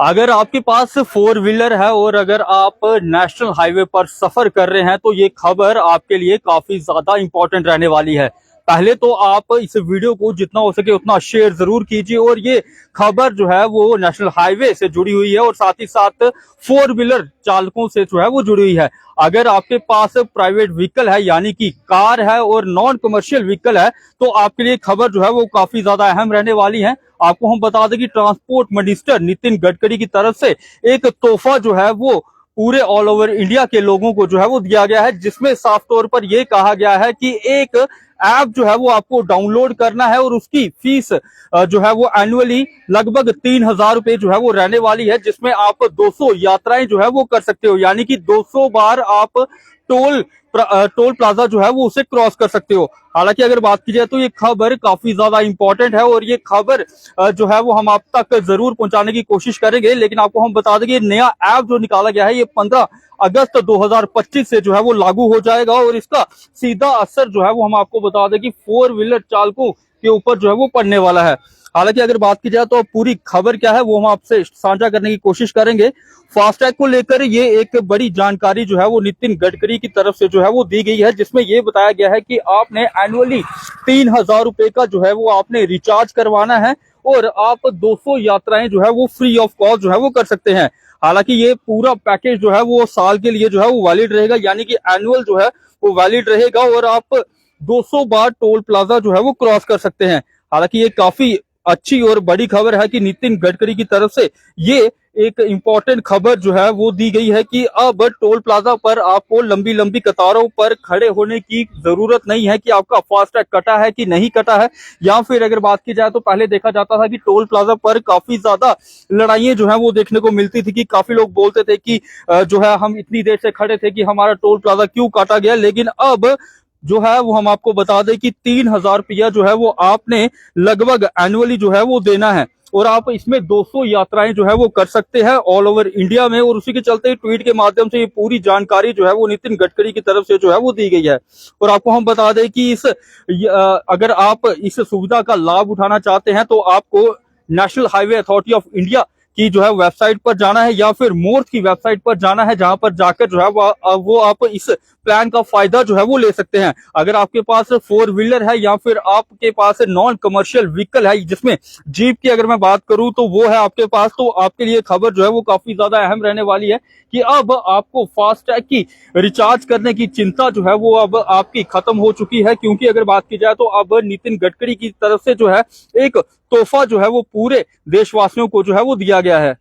अगर आपके पास four wheeler है और अगर आप नेशनल हाईवे पर सफर कर रहे हैं तो ये खबर आपके लिए काफी ज्यादा इंपॉर्टेंट रहने वाली है। पहले तो आप इस वीडियो को जितना हो सके उतना शेयर जरूर कीजिए और ये खबर जो है वो नेशनल हाईवे से जुड़ी हुई है और साथ ही साथ फोर व्हीलर चालकों से जो है वो जुड़ी हुई है। अगर आपके पास प्राइवेट व्हीकल है यानी कि कार है और नॉन कमर्शियल व्हीकल है तो आपके लिए खबर जो है वो काफी ज्यादा अहम रहने वाली है। आपको हम बता दें कि ट्रांसपोर्ट मिनिस्टर नितिन गडकरी की तरफ से एक तोहफा जो है वो पूरे ऑल ओवर इंडिया के लोगों को जो है वो दिया गया है, जिसमें साफ तौर पर यह कहा गया है कि एक ऐप जो है वो आपको डाउनलोड करना है और उसकी फीस जो है वो एनुअली लगभग 3,000 रुपए जो है वो रहने वाली है, जिसमें आप 200 यात्राएं जो है वो कर सकते हो यानी कि 200 बार आप टोल प्लाजा जो है वो उसे क्रॉस कर सकते हो। हालांकि अगर बात की जाए तो ये खबर काफी ज्यादा इंपॉर्टेंट है और ये खबर जो है वो हम आप तक जरूर पहुंचाने की कोशिश करेंगे, लेकिन आपको हम बता दें कि नया ऐप जो निकाला गया है ये 15 अगस्त 2025 से जो है वो लागू हो जाएगा और इसका सीधा असर जो है वो हम आपको बता दें कि फोर व्हीलर चालकों के ऊपर जो है वो पड़ने वाला है। हालांकि अगर बात की जाए तो पूरी खबर क्या है वो हम आपसे साझा करने की कोशिश करेंगे। फास्टैग को लेकर ये एक बड़ी जानकारी जो है वो नितिन गडकरी की तरफ से जो है वो दी गई है, जिसमें ये बताया गया है कि आपने एनुअली 3,000 रुपए का जो है वो आपने रिचार्ज करवाना है और आप 200 यात्राएं जो है वो फ्री ऑफ कॉस्ट जो है वो कर सकते हैं। हालांकि ये पूरा पैकेज जो है वो साल के लिए जो है वो वैलिड रहेगा यानी कि एनुअल जो है वो वैलिड रहेगा और आप 200 बार टोल प्लाजा जो है वो क्रॉस कर सकते हैं। हालांकि ये काफी अच्छी और बड़ी खबर है कि नितिन गडकरी की तरफ से ये एक इंपॉर्टेंट खबर जो है वो दी गई है कि अब टोल प्लाजा पर आपको लंबी लंबी कतारों पर खड़े होने की जरूरत नहीं है कि आपका फास्टैग कटा है कि नहीं कटा है। या फिर अगर बात की जाए तो पहले देखा जाता था कि टोल प्लाजा पर काफी ज्यादा लड़ाइयां जो है वो देखने को मिलती थी कि काफी लोग बोलते थे कि जो है हम इतनी देर से खड़े थे कि हमारा टोल प्लाजा क्यों काटा गया, लेकिन अब जो है वो हम आपको बता दें कि 3,000 रुपया जो है वो आपने लगभग एनुअली जो है वो देना है और आप इसमें 200 यात्राएं जो है वो कर सकते हैं ऑल ओवर इंडिया में। और उसी के चलते ट्वीट के माध्यम से ये पूरी जानकारी जो है वो नितिन गडकरी की तरफ से जो है वो दी गई है। और आपको हम बता दें कि अगर आप इस सुविधा का लाभ उठाना चाहते हैं तो आपको national highway authority of India की जो है वेबसाइट पर जाना है या फिर मोर्थ की वेबसाइट पर जाना है, जहां पर जाकर जो है वो आप इस प्लान का फायदा जो है वो ले सकते हैं। अगर आपके पास फोर व्हीलर है या फिर आपके पास नॉन कमर्शियल व्हीकल है, जिसमें जीप की अगर मैं बात करूं तो वो है आपके पास, तो आपके लिए खबर जो है वो काफी ज्यादा अहम रहने वाली है कि अब आपको फास्टैग की रिचार्ज करने की चिंता जो है वो अब आपकी खत्म हो चुकी है, क्योंकि अगर बात की जाए तो अब नितिन गडकरी की तरफ से जो है एक तोहफा जो है वो पूरे देशवासियों को जो है वो दिया गया है,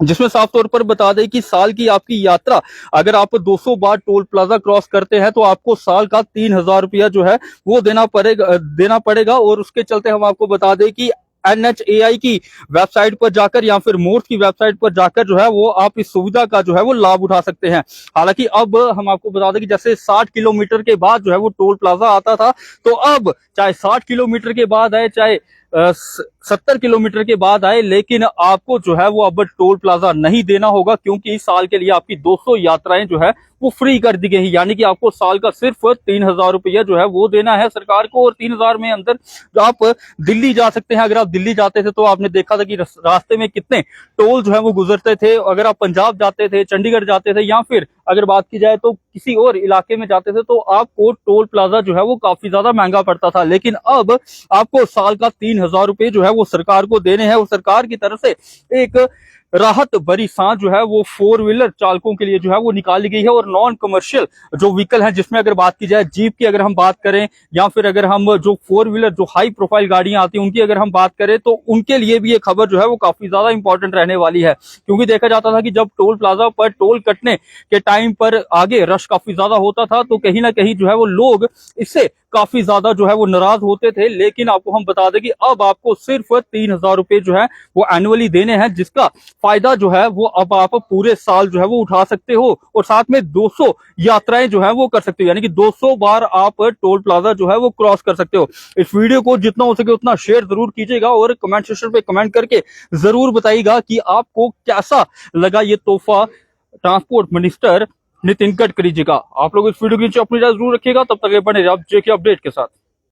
जिसमें साफ तौर पर बता दें कि साल की आपकी यात्रा अगर आप 200 बार टोल प्लाजा क्रॉस करते हैं तो आपको साल का 3,000 रुपया जो है वो देना पड़ेगा। और उसके चलते हम आपको बता दें कि NHAI की वेबसाइट पर जाकर या फिर मोर्थ की वेबसाइट पर जाकर जो है वो आप इस सुविधा का जो है वो लाभ उठा सकते हैं। हालांकि अब हम आपको बता दें कि जैसे 60 किलोमीटर के बाद जो है वो टोल प्लाजा आता था, तो अब चाहे 60 किलोमीटर के बाद आए चाहे 70 किलोमीटर के बाद आए, लेकिन आपको जो है वो अब टोल प्लाजा नहीं देना होगा, क्योंकि इस साल के लिए आपकी 200 यात्राएं जो है वो फ्री कर दी गई, यानी कि आपको साल का सिर्फ 3,000 रुपया जो है वो देना है सरकार को। और 3,000 में अंदर आप दिल्ली जा सकते हैं। अगर आप दिल्ली जाते थे तो आपने देखा था कि रास्ते में कितने टोल जो है वो गुजरते थे। अगर आप पंजाब जाते थे, चंडीगढ़ जाते थे या फिर अगर बात की जाए तो किसी और इलाके में जाते थे तो आपको टोल प्लाजा जो है वो काफी ज्यादा महंगा पड़ता था, लेकिन अब आपको साल का 3,000 रुपए जो है वो सरकार को देने हैं। और सरकार की तरफ से एक राहत भरी सांस जो है वो फोर व्हीलर चालकों के लिए जो है वो निकाली गई है। और नॉन कमर्शियल जो व्हीकल है, जिसमें अगर बात की जाए जीप की अगर हम बात करें या फिर अगर हम जो फोर व्हीलर जो हाई प्रोफाइल गाड़ियां आती हैं उनकी अगर हम बात करें, तो उनके लिए भी ये खबर जो है वो काफी ज्यादा इंपॉर्टेंट रहने वाली है। क्योंकि देखा जाता था कि जब टोल प्लाजा पर टोल कटने के टाइम पर आगे रश काफी ज्यादा होता था तो कहीं ना कहीं जो है वो लोग इससे काफी ज्यादा जो है वो नाराज होते थे, लेकिन आपको हम बता दें कि अब आपको सिर्फ 3,000 रुपए जो है वो एनुअली देने हैं, जिसका फायदा जो है वो अब आप पूरे साल जो है वो उठा सकते हो और साथ में 200 यात्राएं जो है वो कर सकते हो, यानी कि 200 बार आप टोल प्लाजा जो है वो क्रॉस कर सकते हो। इस वीडियो को जितना हो सके उतना शेयर जरूर कीजिएगा और कमेंट सेक्शन पे कमेंट करके जरूर बताइएगा कि आपको कैसा लगा ये तोहफा ट्रांसपोर्ट मिनिस्टर नितिन गडकरी जी का। आप लोग इस वीडियो के नीचे अपनी राय जरूर रखिएगा। तब तक बने रहिए आप जेके अपडेट के साथ।